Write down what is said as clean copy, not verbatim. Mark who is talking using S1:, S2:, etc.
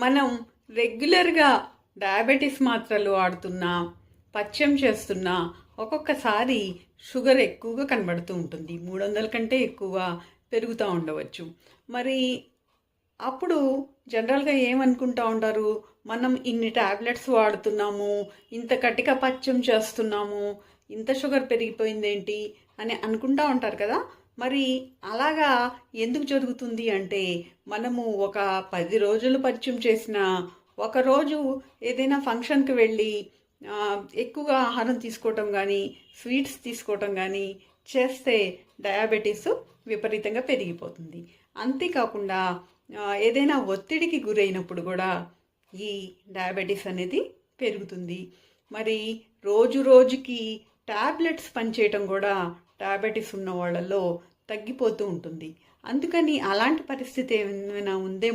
S1: మనం రెగ్యులర్గా డయాబెటీస్ మాత్రలు వాడుతున్నా, పథ్యం చేస్తున్నా ఒక్కొక్కసారి షుగర్ ఎక్కువగా కనబడుతూ ఉంటుంది. 300 కంటే ఎక్కువ పెరుగుతూ ఉండవచ్చు. మరి అప్పుడు జనరల్గా ఏమనుకుంటా ఉంటారు, మనం ఇన్ని టాబ్లెట్స్ వాడుతున్నాము, ఇంత కటిక పథ్యం చేస్తున్నాము, ఇంత షుగర్ పెరిగిపోయిందేంటి అని అనుకుంటా ఉంటారు కదా. మరి అలాగా ఎందుకు జరుగుతుంది అంటే, మనము ఒక 10 రోజులు పథ్యం చేసిన ఒకరోజు ఏదైనా ఫంక్షన్కి వెళ్ళి ఎక్కువగా ఆహారం తీసుకోవటం కానీ, స్వీట్స్ తీసుకోవటం కానీ చేస్తే డయాబెటీస్ విపరీతంగా పెరిగిపోతుంది. అంతేకాకుండా ఏదైనా ఒత్తిడికి గురైనప్పుడు కూడా ఈ డయాబెటీస్ అనేది పెరుగుతుంది. మరి రోజు రోజుకి టాబ్లెట్స్ పనిచేయటం కూడా డయాబెటీస్ ఉన్న వాళ్ళలో తగ్గిపోతూ ఉంటుంది. అందుకని అలాంటి పరిస్థితి ఏమైనా ఉందేమో